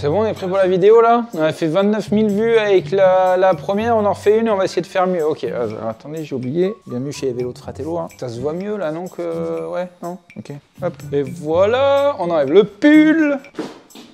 C'est bon, on est prêt pour la vidéo là? On a fait 29 000 vues avec la première, on en refait une et on va essayer de faire mieux. Ok, attendez, j'ai oublié. Bienvenue chez les vélos de Fratello. Hein. Ça se voit mieux là, non que... Ouais, non? Ok. Hop. Et voilà, on enlève le pull.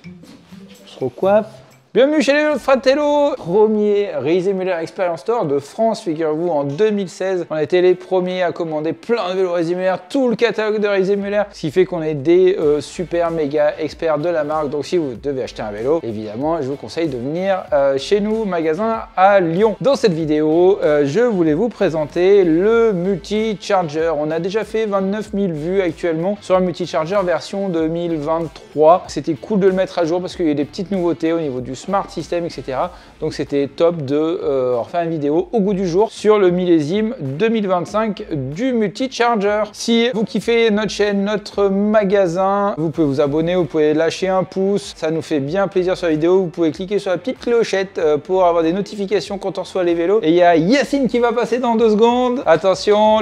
On se recoiffe. Bienvenue chez les vélos de Fratello, premier Riese Müller Experience Store de France, figurez-vous, en 2016. On a été les premiers à commander plein de vélos Riese Müller, tout le catalogue de Riese Müller, ce qui fait qu'on est des super méga experts de la marque. Donc si vous devez acheter un vélo, évidemment, je vous conseille de venir chez nous, magasin à Lyon. Dans cette vidéo, je voulais vous présenter le Multi-Charger. On a déjà fait 29 000 vues actuellement sur le Multi-Charger version 2023. C'était cool de le mettre à jour parce qu'il y a des petites nouveautés au niveau du Smart System, etc. Donc c'était top de refaire une vidéo au goût du jour sur le millésime 2025 du Multi-Charger. Si vous kiffez notre chaîne, notre magasin, vous pouvez vous abonner, vous pouvez lâcher un pouce, ça nous fait bien plaisir sur la vidéo. Vous pouvez cliquer sur la petite clochette pour avoir des notifications quand on reçoit les vélos. Et il y a Yacine qui va passer dans 2 secondes. Attention,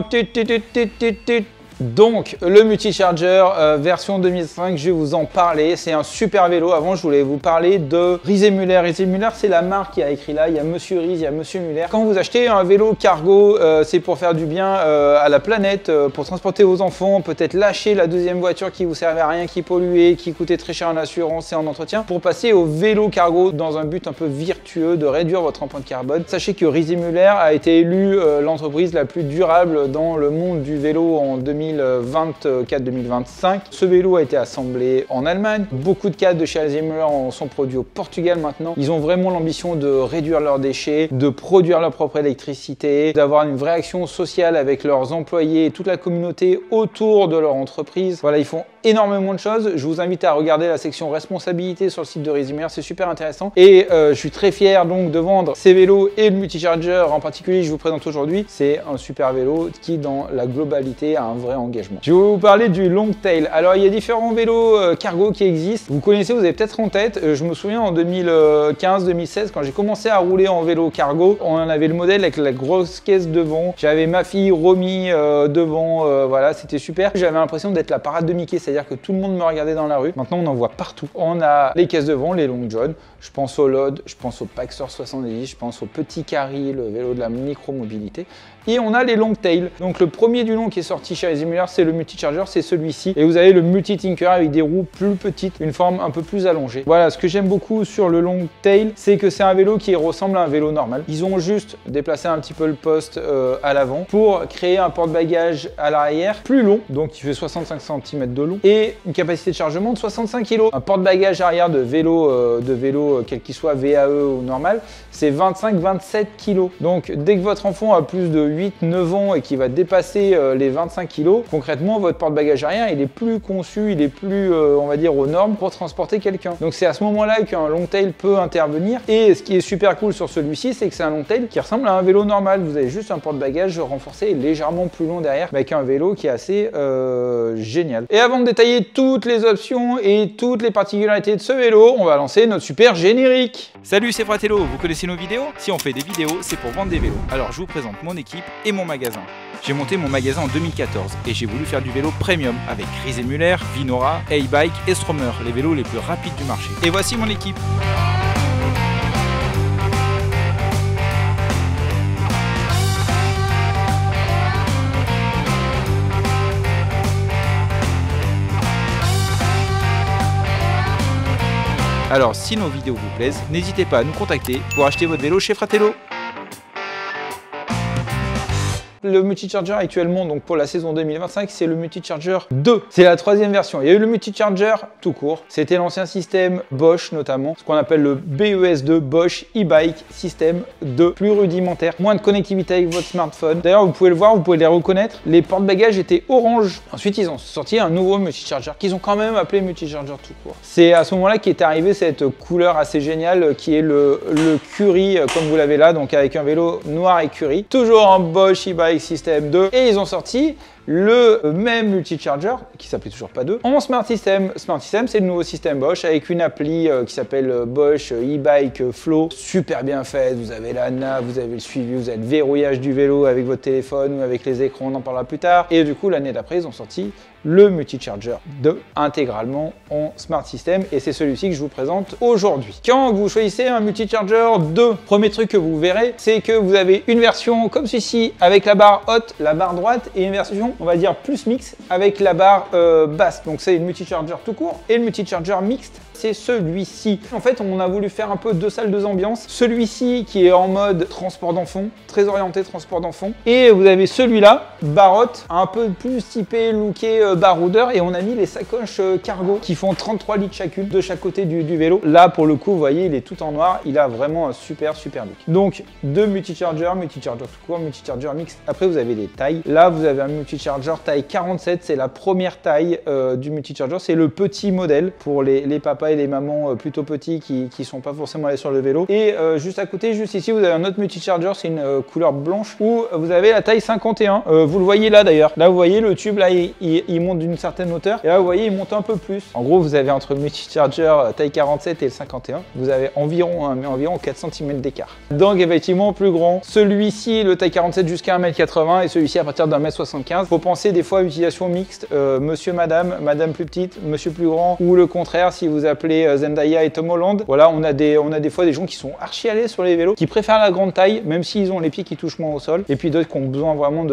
donc le Multi-Charger version 2005, je vais vous en parler. C'est un super vélo. Avant, je voulais vous parler de Riese Müller. Riese Müller, c'est la marque qui a écrit là. Il y a Monsieur Riese, il y a Monsieur Müller. Quand vous achetez un vélo cargo, c'est pour faire du bien à la planète, pour transporter vos enfants, peut-être lâcher la deuxième voiture qui vous servait à rien, qui polluait, qui coûtait très cher en assurance et en entretien, pour passer au vélo cargo dans un but un peu vertueux de réduire votre empreinte carbone. Sachez que Riese Müller a été élue l'entreprise la plus durable dans le monde du vélo en 2024-2025. Ce vélo a été assemblé en Allemagne. Beaucoup de cadres de chez Riese Müller sont produits au Portugal maintenant. Ils ont vraiment l'ambition de réduire leurs déchets, de produire leur propre électricité, d'avoir une vraie action sociale avec leurs employés et toute la communauté autour de leur entreprise. Voilà, ils font énormément de choses. Je vous invite à regarder la section responsabilité sur le site de Riese Müller, c'est super intéressant. Et je suis très fier donc de vendre ces vélos et le Multi-Charger en particulier, je vous présente aujourd'hui. C'est un super vélo qui, dans la globalité, a un vrai engagement. Je vais vous parler du Longtail. Alors, il y a différents vélos cargo qui existent. Vous connaissez, vous avez peut-être en tête. Je me souviens en 2015-2016, quand j'ai commencé à rouler en vélo cargo, on en avait le modèle avec la grosse caisse devant. J'avais ma fille Romy devant. Voilà, c'était super. J'avais l'impression d'être la parade de Mickey, c'est-à-dire que tout le monde me regardait dans la rue. Maintenant, on en voit partout. On a les caisses devant, les Long John. Je pense au LOD, je pense au Paxer 70, je pense au Petit Carry, le vélo de la micro-mobilité. Et on a les Longtail. Donc le premier du nom qui est sorti chez Riese Müller, c'est le Multi-Charger, c'est celui-ci. Et vous avez le Multi-Tinker avec des roues plus petites, une forme un peu plus allongée. Voilà, ce que j'aime beaucoup sur le Longtail, c'est que c'est un vélo qui ressemble à un vélo normal. Ils ont juste déplacé un petit peu le poste à l'avant pour créer un porte-bagages à l'arrière plus long, donc qui fait 65 cm de long, et une capacité de chargement de 65 kg. Un porte-bagages arrière de vélo, quel qu'il soit, VAE ou normal, c'est 25-27 kg. Donc dès que votre enfant a plus de 8-9 ans et qui va dépasser les 25 kg, concrètement votre porte-bagages arrière il est plus conçu, il est plus on va dire aux normes pour transporter quelqu'un. Donc c'est à ce moment-là qu'un Longtail peut intervenir. Et ce qui est super cool sur celui-ci, c'est que c'est un Longtail qui ressemble à un vélo normal. Vous avez juste un porte-bagages renforcé et légèrement plus long derrière, avec un vélo qui est assez génial. Et avant de détailler toutes les options et toutes les particularités de ce vélo, on va lancer notre super générique. Salut, c'est Fratello, vous connaissez nos vidéos? Si on fait des vidéos, c'est pour vendre des vélos. Alors je vous présente mon équipe et mon magasin. J'ai monté mon magasin en 2014 et j'ai voulu faire du vélo premium avec Riese Müller, Vinora, A-Bike et Stromer, les vélos les plus rapides du marché. Et voici mon équipe. Alors si nos vidéos vous plaisent, n'hésitez pas à nous contacter pour acheter votre vélo chez Fratello. Le Multi-Charger actuellement, donc pour la saison 2025, c'est le Multi-Charger 2. C'est la 3e version. Il y a eu le Multi-Charger tout court. C'était l'ancien système Bosch notamment, ce qu'on appelle le BES2, Bosch e-Bike System 2. Plus rudimentaire, moins de connectivité avec votre smartphone. D'ailleurs, vous pouvez le voir, vous pouvez les reconnaître. Les porte-bagages étaient orange. Ensuite, ils ont sorti un nouveau Multi-Charger qu'ils ont quand même appelé Multi-Charger tout court. C'est à ce moment-là qu'est arrivée cette couleur assez géniale qui est le Curry, comme vous l'avez là, donc avec un vélo noir et Curry. Toujours en Bosch e-Bike System 2, et ils ont sorti le même Multi-Charger, qui s'appelait toujours pas 2, en Smart System. Smart System, c'est le nouveau système Bosch avec une appli qui s'appelle Bosch e-Bike Flow, super bien faite. Vous avez la nav, vous avez le suivi, vous avez le verrouillage du vélo avec votre téléphone ou avec les écrans, on en parlera plus tard. Et du coup, l'année d'après, ils ont sorti le multi-charger intégralement en Smart System et c'est celui-ci que je vous présente aujourd'hui. Quand vous choisissez un multi-charger 2, premier truc que vous verrez, c'est que vous avez une version comme ceci avec la barre haute, la barre droite et une version, on va dire, plus mix avec la barre basse. Donc c'est le multi-charger tout court et le multi-charger mixte, c'est celui-ci. En fait, on a voulu faire un peu deux salles, deux ambiances. Celui-ci qui est en mode transport d'enfants, très orienté transport d'enfants. Et vous avez celui-là, barotte, un peu plus typé, looké baroudeur. Et on a mis les sacoches cargo qui font 33 litres chacune de chaque côté du vélo. Là, pour le coup, vous voyez, il est tout en noir. Il a vraiment un super look. Donc, deux multi-chargers tout court, multi-charger mixte. Après, vous avez des tailles. Là, vous avez un multi-charger taille 47. C'est la première taille du multi-charger. C'est le petit modèle pour les papas et les mamans plutôt petits qui sont pas forcément allés sur le vélo. Et juste à côté, juste ici, vous avez un autre multi-charger, c'est une couleur blanche où vous avez la taille 51. Vous le voyez là d'ailleurs. Là, vous voyez le tube, là, il monte d'une certaine hauteur. Et là, vous voyez, il monte un peu plus. En gros, vous avez entre le multi-charger taille 47 et le 51, vous avez environ 4 cm d'écart. Donc, effectivement, plus grand. Celui-ci, le taille 47 jusqu'à 1m80 et celui-ci à partir d'1m75. Faut penser des fois à utilisation mixte, monsieur, madame plus petite, monsieur plus grand ou le contraire si vous appelez Zendaya et Tom Holland. Voilà, on a des fois des gens qui sont archi à l'aise sur les vélos, qui préfèrent la grande taille, même s'ils ont les pieds qui touchent moins au sol. Et puis d'autres qui ont besoin vraiment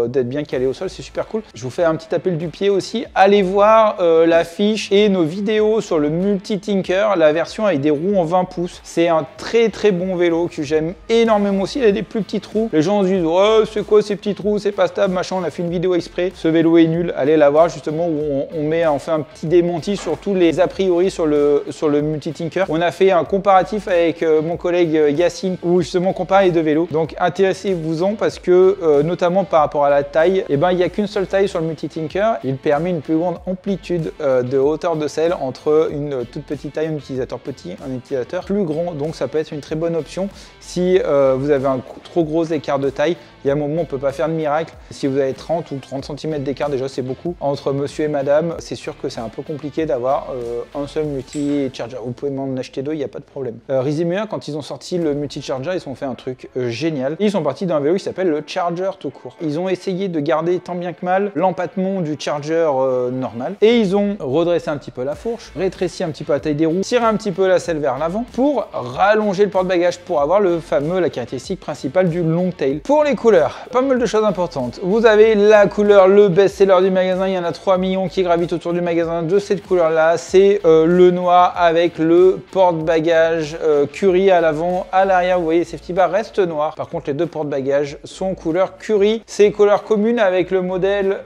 d'être bien calés au sol, c'est super cool. Je vous fais un petit appel du pied aussi. Allez voir la fiche et nos vidéos sur le Multi-Tinker, la version avec des roues en 20 pouces. C'est un très bon vélo que j'aime énormément aussi. Il a des plus petits trous. Les gens se disent, oh, c'est quoi ces petits trous, c'est pas stable, machin. On a fait une vidéo exprès. Ce vélo est nul. Allez la voir justement où on fait un petit démenti sur tous les a priori sur le Multi-Tinker. On a fait un comparatif avec mon collègue Yacine où justement on compare les deux vélos. Donc intéressez-vous-en parce que notamment par rapport à la taille, il n'y a qu'une seule taille sur le Multi-Tinker. Il permet une plus grande amplitude de hauteur de selle entre une toute petite taille, un utilisateur petit, un utilisateur plus grand. Donc ça peut être une très bonne option si vous avez un trop gros écart de taille. Il y a un moment où on ne peut pas faire de miracle. Si vous avez 30 ou 30 cm d'écart, déjà c'est beaucoup. Entre monsieur et madame, c'est sûr que c'est un peu compliqué d'avoir un seul multi-charger. Vous pouvez m'en acheter deux, il n'y a pas de problème. Rizemüller, quand ils ont sorti le multi-charger, ils ont fait un truc génial. Ils sont partis d'un vélo qui s'appelle le Charger tout court. Ils ont essayé de garder tant bien que mal l'empattement du Charger normal. Et ils ont redressé un petit peu la fourche, rétréci un petit peu la taille des roues, tiré un petit peu la selle vers l'avant pour rallonger le porte-bagages pour avoir la caractéristique principale du long tail. Pour les couleurs, pas mal de choses importantes. Vous avez la couleur, le best-seller du magasin. Il y en a 3 millions qui gravitent autour du magasin de cette couleur-là. C'est le noir avec le porte-bagages curry à l'avant, à l'arrière. Vous voyez, safety bar reste noir. Par contre, les deux porte-bagages sont couleur curry. C'est couleur commune avec le modèle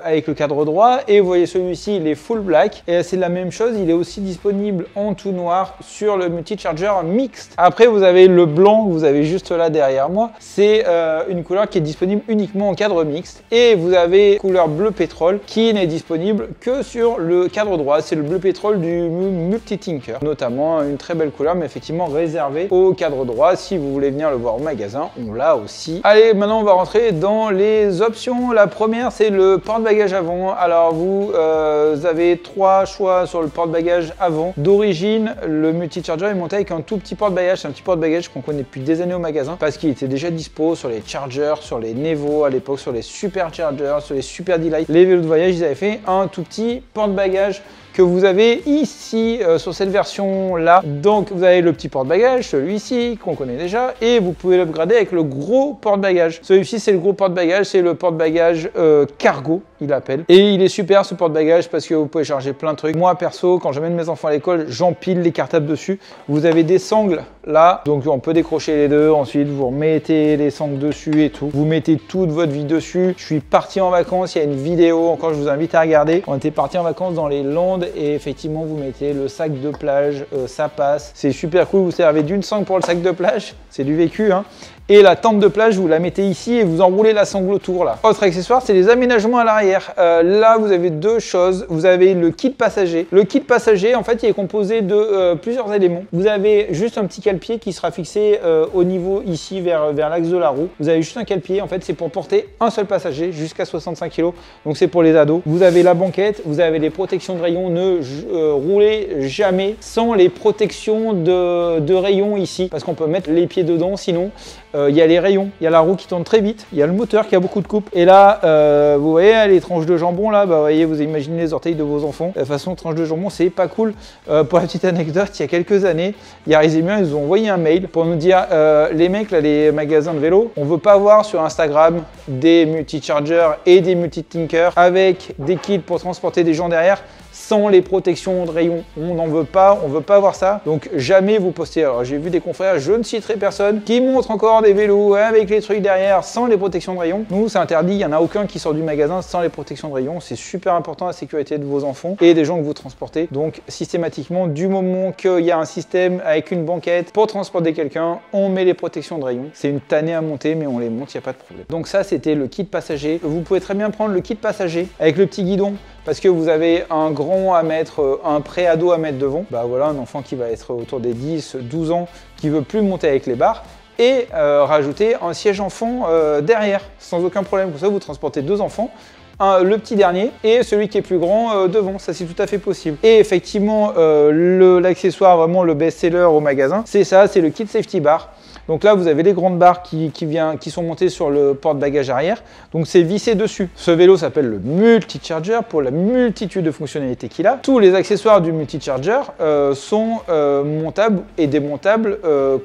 avec le cadre droit. Et vous voyez, celui-ci, il est full black. Et c'est la même chose. Il est aussi disponible en tout noir sur le multi-charger mixte. Après, vous avez le blanc que vous avez juste là derrière moi. C'est une couleur qui est disponible uniquement en cadre mixte. Et vous avez couleur bleu pétrole qui n'est disponible que sur le cadre droit. C'est le bleu pétrole du Multi-Tinker. Notamment une très belle couleur, mais effectivement réservée au cadre droit. Si vous voulez venir le voir au magasin, on l'a aussi. Allez, maintenant on va rentrer dans les options. La première, c'est le porte-bagages avant. Alors vous avez 3 choix sur le porte-bagages avant. D'origine, le multi-charger est monté avec un tout petit porte-bagages. C'est un petit porte-bagages qu'on connaît depuis des années au magasin parce qu'il était déjà dispo sur les Chargers, sur les Nevo à l'époque, sur les Super Chargers, sur les Super Delight. Les vélos de voyage, ils avaient fait un tout petit porte-bagages que vous avez ici sur cette version là. Donc vous avez le petit porte-bagages, celui-ci qu'on connaît déjà, et vous pouvez l'upgrader avec le gros porte-bagages. Celui-ci c'est le gros porte-bagages, c'est le porte-bagages cargo, il appelle. Et il est super ce porte-bagages parce que vous pouvez charger plein de trucs. Moi perso, quand j'amène mes enfants à l'école, j'empile les cartables dessus. Vous avez des sangles là, donc on peut décrocher les deux. Ensuite vous remettez les sangles dessus et tout. Vous mettez toute votre vie dessus. Je suis parti en vacances, il y a une vidéo encore, je vous invite à regarder. On était parti en vacances dans les Landes et effectivement vous mettez le sac de plage, ça passe. C'est super cool, vous servez d'une sangle pour le sac de plage, c'est du vécu hein. Et la tente de plage, vous la mettez ici et vous enroulez la sangle autour là. Autre accessoire, c'est les aménagements à l'arrière. Là, vous avez deux choses. Vous avez le kit passager. Le kit passager, en fait, il est composé de plusieurs éléments. Vous avez juste un petit cale-pied qui sera fixé au niveau ici vers l'axe de la roue. Vous avez juste un cale-pied. En fait, c'est pour porter un seul passager jusqu'à 65 kg. Donc, c'est pour les ados. Vous avez la banquette. Vous avez les protections de rayons. Ne roulez jamais sans les protections de rayons ici parce qu'on peut mettre les pieds dedans. Sinon, il y a les rayons, il y a la roue qui tourne très vite, il y a le moteur qui a beaucoup de coupe. Et là, vous voyez les tranches de jambon là, bah, vous voyez, vous imaginez les orteils de vos enfants. De toute façon, tranche de jambon, c'est pas cool. Pour la petite anecdote, il y a quelques années, Yaris et moi, ils nous ont envoyé un mail pour nous dire les mecs, là, les magasins de vélo, on veut pas voir sur Instagram des multi-chargers et des multi-tinkers avec des kits pour transporter des gens derrière sans les protections de rayon. On n'en veut pas, on veut pas voir ça. Donc jamais vous postez. Alors j'ai vu des confrères, je ne citerai personne, qui montrent encore des vélos avec les trucs derrière sans les protections de rayon. Nous, c'est interdit, il n'y en a aucun qui sort du magasin sans les protections de rayon. C'est super important la sécurité de vos enfants et des gens que vous transportez. Donc systématiquement, du moment qu'il y a un système avec une banquette pour transporter quelqu'un, on met les protections de rayon. C'est une tannée à monter, mais on les monte, il n'y a pas de problème. Donc ça, c'était le kit passager. Vous pouvez très bien prendre le kit passager avec le petit guidon parce que vous avez un grand à mettre, un pré-ado à mettre devant. Bah voilà, un enfant qui va être autour des 10-12 ans qui veut plus monter avec les barres. Et rajouter un siège enfant derrière, sans aucun problème. Comme ça, vous transportez deux enfants. Le petit dernier et celui qui est plus grand devant, ça c'est tout à fait possible. Et effectivement, l'accessoire, vraiment le best-seller au magasin, c'est ça, c'est le kit safety bar. Donc là, vous avez les grandes barres qui sont montées sur le porte-bagages arrière. Donc c'est vissé dessus. Ce vélo s'appelle le multi-charger pour la multitude de fonctionnalités qu'il a. Tous les accessoires du multi-charger sont montables et démontables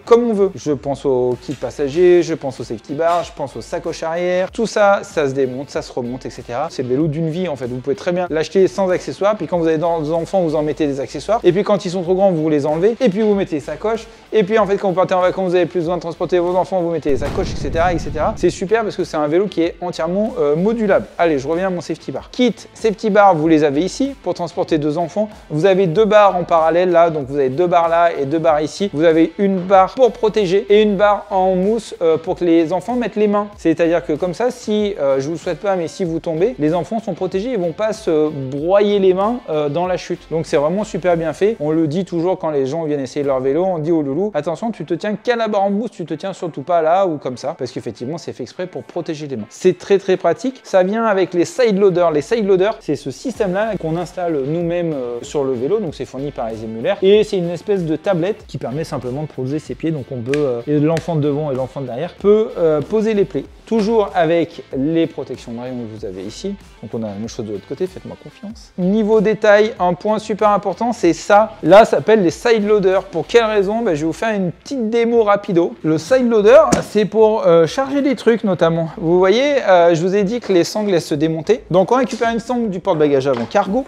comme on veut. Je pense au kit passager, je pense au safety bar, je pense aux sacoches arrière. Tout ça, ça se démonte, ça se remonte, etc. C'est le vélo d'une vie en fait. Vous pouvez très bien l'acheter sans accessoires. Puis quand vous avez des enfants, vous en mettez des accessoires. Et puis quand ils sont trop grands, vous les enlevez. Et puis vous mettez les sacoches. Et puis en fait, quand vous partez en vacances, vous avez plus besoin de transporter vos enfants, vous mettez les sacoches, etc. etc. C'est super parce que c'est un vélo qui est entièrement modulable. Allez, je reviens à mon safety bar. Kit safety bar, vous les avez ici pour transporter deux enfants. Vous avez deux barres en parallèle là, donc vous avez deux barres là et deux barres ici. Vous avez une barre pour protéger et une barre en mousse pour que les enfants mettent les mains. C'est-à-dire que comme ça, si je vous le souhaite pas, mais si vous tombez, les enfants sont protégés, ils vont pas se broyer les mains dans la chute. Donc c'est vraiment super bien fait. On le dit toujours quand les gens viennent essayer leur vélo, on dit au loulou, attention, tu te tiens qu'à la barre en mousse, tu te tiens surtout pas là ou comme ça, parce qu'effectivement c'est fait exprès pour protéger les mains. C'est très très pratique. Ça vient avec les side loaders. Les side loaders, c'est ce système-là qu'on installe nous-mêmes sur le vélo, donc c'est fourni par Yaris et Müller, et c'est une espèce de tablette qui permet simplement de poser ses pieds. Donc on peut, et l'enfant de devant et l'enfant de derrière peut poser les plaies. Toujours avec les protections de rayon que vous avez ici. Donc on a la même chose de l'autre côté, faites-moi confiance. Niveau détail, un point super important, c'est ça. Là, ça s'appelle les side loaders. Pour quelle raison? Je vais vous faire une petite démo rapido. Le side loader, c'est pour charger des trucs notamment. Vous voyez, je vous ai dit que les sangles elles se démontaient. Donc on récupère une sangle du porte-bagages avant cargo.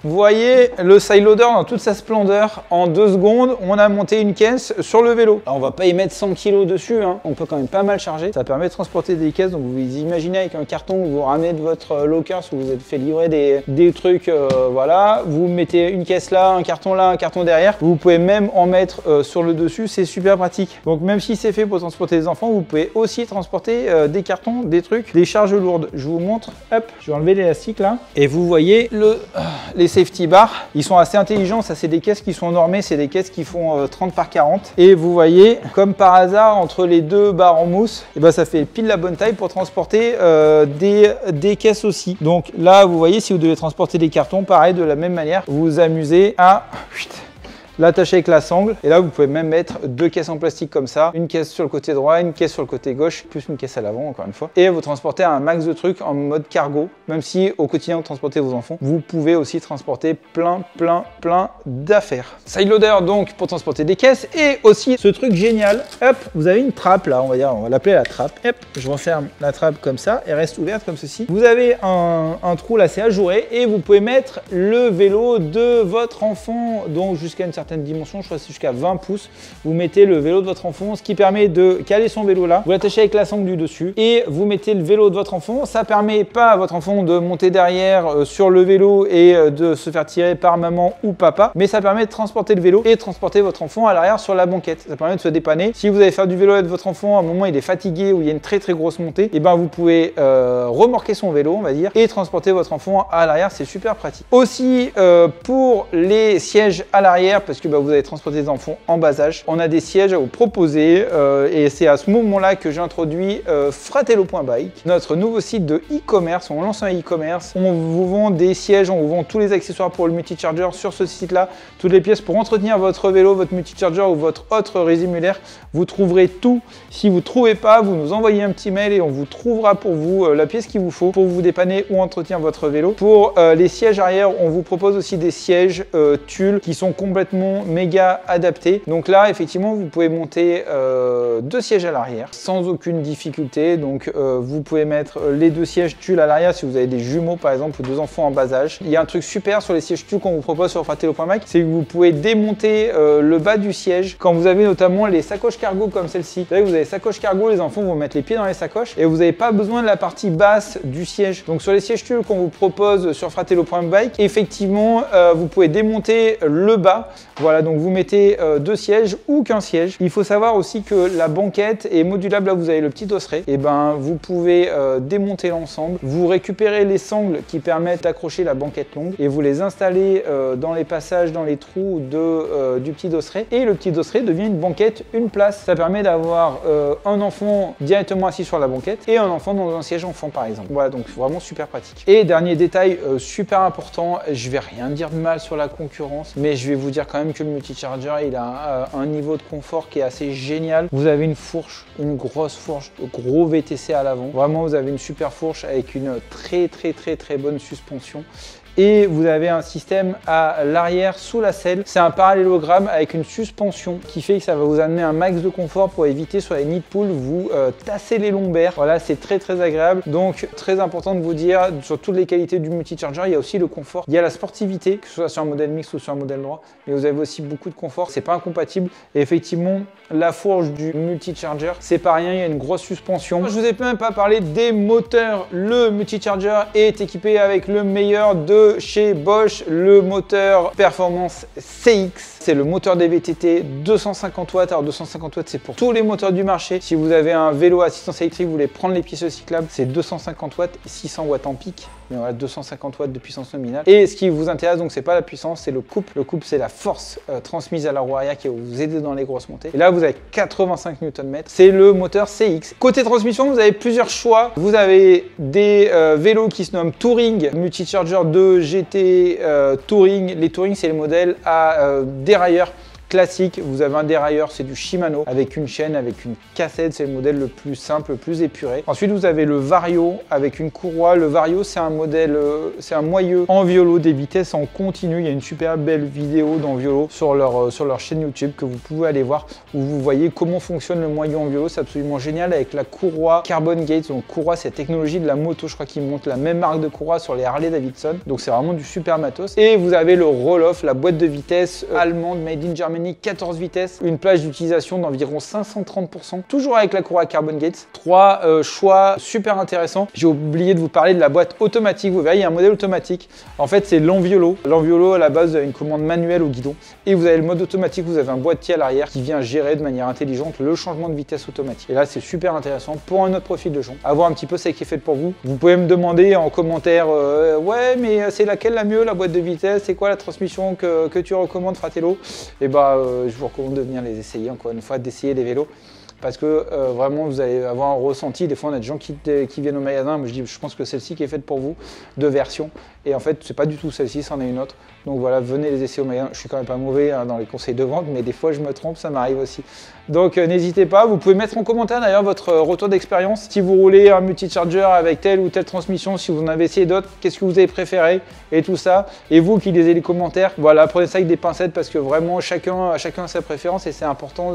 Vous voyez le side loader dans toute sa splendeur. En 2 secondes, on a monté une caisse sur le vélo. Alors, on va pas y mettre 100 kg dessus, hein. On peut quand même pas mal charger. Ça permet de transporter des caisses. Donc vous imaginez avec un carton, vous ramenez de votre locker, si vous vous êtes fait livrer des trucs, voilà. Vous mettez une caisse là, un carton derrière. Vous pouvez même en mettre sur le dessus, c'est super pratique. Donc même si c'est fait pour transporter des enfants, vous pouvez aussi transporter des cartons, des trucs, des charges lourdes. Je vous montre, hop, je vais enlever l'élastique là. Et vous voyez les safety bars, ils sont assez intelligents. Ça, c'est des caisses qui sont normées, c'est des caisses qui font 30 par 40. Et vous voyez, comme par hasard, entre les deux barres en mousse, et ben, ça fait pile la bonne taille pour transporter des caisses aussi. Donc là, vous voyez, si vous devez transporter des cartons, pareil, de la même manière, vous vous amusez à l'attacher avec la sangle. Et là, vous pouvez même mettre 2 caisses en plastique comme ça. Une caisse sur le côté droit, une caisse sur le côté gauche, plus une caisse à l'avant, encore une fois. Et vous transportez un max de trucs en mode cargo. Même si au quotidien, vous transportez vos enfants, vous pouvez aussi transporter plein d'affaires. Side loader, donc, pour transporter des caisses. Et aussi, ce truc génial, hop, vous avez une trappe là, on va l'appeler la trappe. Hop, je referme la trappe comme ça, elle reste ouverte comme ceci. Vous avez un trou là, c'est ajouré. Et vous pouvez mettre le vélo de votre enfant, donc jusqu'à une certaine dimension, je crois que c'est jusqu'à 20 pouces. Vous mettez le vélo de votre enfant, ce qui permet de caler son vélo là. Vous l'attachez avec la sangle du dessus et vous mettez le vélo de votre enfant. Ça permet pas à votre enfant de monter derrière sur le vélo et de se faire tirer par maman ou papa, mais ça permet de transporter le vélo et de transporter votre enfant à l'arrière sur la banquette. Ça permet de se dépanner. Si vous allez faire du vélo avec votre enfant, à un moment il est fatigué ou il y a une très grosse montée, et ben vous pouvez remorquer son vélo, on va dire, et transporter votre enfant à l'arrière. C'est super pratique. Aussi pour les sièges à l'arrière, parce parce que vous allez transporter des enfants en bas âge. On a des sièges à vous proposer et c'est à ce moment-là que j'ai introduit Fratello.bike, notre nouveau site de e-commerce. On lance un e-commerce, on vous vend des sièges, on vous vend tous les accessoires pour le multicharger sur ce site-là, toutes les pièces pour entretenir votre vélo, votre multicharger ou votre autre résimulaire. Vous trouverez tout. Si vous ne trouvez pas, vous nous envoyez un petit mail et on vous trouvera pour vous la pièce qu'il vous faut pour vous dépanner ou entretenir votre vélo. Pour les sièges arrière, on vous propose aussi des sièges tulle qui sont complètement méga adaptés. Donc là, effectivement, vous pouvez monter 2 sièges à l'arrière sans aucune difficulté. Donc vous pouvez mettre les 2 sièges tulle à l'arrière si vous avez des jumeaux par exemple ou 2 enfants en bas âge. Il y a un truc super sur les sièges tulle qu'on vous propose sur Fratello.bike, c'est que vous pouvez démonter le bas du siège quand vous avez notamment les sacoches cargo comme celle-ci. Vous savez, vous avez sacoches cargo, les enfants vont mettre les pieds dans les sacoches et vous n'avez pas besoin de la partie basse du siège. Donc sur les sièges tulle qu'on vous propose sur Fratello.bike, effectivement, vous pouvez démonter le bas. Voilà, donc vous mettez 2 sièges ou qu'un siège. Il faut savoir aussi que la banquette est modulable. Là, vous avez le petit dosseret. Et vous pouvez démonter l'ensemble. Vous récupérez les sangles qui permettent d'accrocher la banquette longue et vous les installez dans les passages, dans les trous du petit dosseret. Et le petit dosseret devient une banquette, une place. Ça permet d'avoir un enfant directement assis sur la banquette et un enfant dans un siège enfant par exemple. Voilà, donc vraiment super pratique. Et dernier détail super important, je vais rien dire de mal sur la concurrence, mais je vais vous dire quand même que le multicharger il a un niveau de confort qui est assez génial. Vous avez une fourche, une grosse fourche, de gros VTC à l'avant. Vraiment, vous avez une super fourche avec une très bonne suspension. Et vous avez un système à l'arrière sous la selle. C'est un parallélogramme avec une suspension qui fait que ça va vous amener un max de confort pour éviter sur les nids de poules vous tasser les lombaires. Voilà, c'est très agréable. Donc très important de vous dire sur toutes les qualités du multicharger, il y a aussi le confort. Il y a la sportivité, que ce soit sur un modèle mixte ou sur un modèle droit, mais vous avez aussi beaucoup de confort. C'est pas incompatible. Et effectivement, la fourche du multicharger, c'est pas rien, il y a une grosse suspension. Je vous ai même pas parlé des moteurs. Le multicharger est équipé avec le meilleur de chez Bosch, le moteur Performance CX. C'est le moteur des VTT 250 watts. Alors 250 watts, c'est pour tous les moteurs du marché. Si vous avez un vélo à assistance électrique, vous voulez prendre les pistes cyclables, c'est 250 watts, 600 watts en pic. Mais voilà, 250 watts de puissance nominale. Et ce qui vous intéresse, donc, c'est pas la puissance, c'est le couple. Le couple, c'est la force transmise à la roue arrière qui va vous aider dans les grosses montées. Et là, vous avez 85 Nm. C'est le moteur CX. Côté transmission, vous avez plusieurs choix. Vous avez des vélos qui se nomment Touring, Multicharger 2, GT, Touring. Les Touring, c'est le modèle à dérailleur classique. Vous avez un dérailleur, c'est du Shimano avec une chaîne, avec une cassette, c'est le modèle le plus simple, le plus épuré. Ensuite, vous avez le Vario avec une courroie. Le Vario, c'est un modèle, c'est un moyeu en Violo, des vitesses en continu. Il y a une super belle vidéo dans Violo sur leur chaîne YouTube que vous pouvez aller voir où vous voyez comment fonctionne le moyeu en Violo. C'est absolument génial avec la courroie Carbon Gates. Donc courroie, c'est la technologie de la moto. Je crois qu'ils montent la même marque de courroie sur les Harley Davidson. Donc c'est vraiment du super matos. Et vous avez le Roll-Off, la boîte de vitesse allemande made in Germany, 14 vitesses, une plage d'utilisation d'environ 530%, toujours avec la courroie Carbon Gates. 3 choix super intéressants. J'ai oublié de vous parler de la boîte automatique. Vous verrez, il y a un modèle automatique. En fait, c'est l'Enviolo. L'Enviolo, à la base, vous avez une commande manuelle au guidon. Et vous avez le mode automatique, vous avez un boîtier à l'arrière qui vient gérer de manière intelligente le changement de vitesse automatique. Et là, c'est super intéressant pour un autre profil de gens. À voir un petit peu ce qui est fait pour vous. Vous pouvez me demander en commentaire, ouais, mais c'est laquelle la mieux, la boîte de vitesse? C'est quoi la transmission que tu recommandes, Fratello? Et je vous recommande de venir les essayer, encore une fois, d'essayer les vélos. Parce que vraiment, vous allez avoir un ressenti. Des fois, on a des gens qui viennent au magasin. Moi, je pense que celle-ci qui est faite pour vous, de version. Et en fait, c'est pas du tout celle-ci, c'en est une autre. Donc voilà, venez les essayer au magasin. Je suis quand même pas mauvais dans les conseils de vente, mais des fois, je me trompe, ça m'arrive aussi. Donc n'hésitez pas. Vous pouvez mettre en commentaire d'ailleurs votre retour d'expérience. Si vous roulez un multicharger avec telle ou telle transmission, si vous en avez essayé d'autres, qu'est-ce que vous avez préféré et tout ça. Et vous qui lisez les commentaires, voilà, prenez ça avec des pincettes parce que vraiment, chacun a sa préférence et c'est important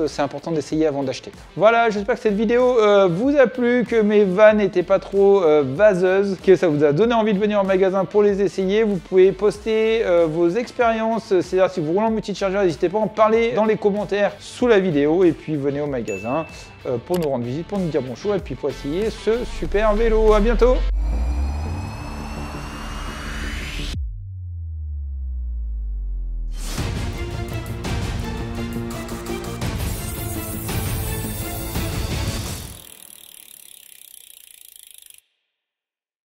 d'essayer avant d'acheter. Voilà, j'espère que cette vidéo vous a plu, que mes vannes n'étaient pas trop vaseuses, que ça vous a donné envie de venir au magasin pour les essayer. Vous pouvez poster vos expériences, c'est-à-dire si vous roulez en multicharger, n'hésitez pas à en parler dans les commentaires sous la vidéo et puis venez au magasin pour nous rendre visite, pour nous dire bonjour et puis pour essayer ce super vélo. À bientôt!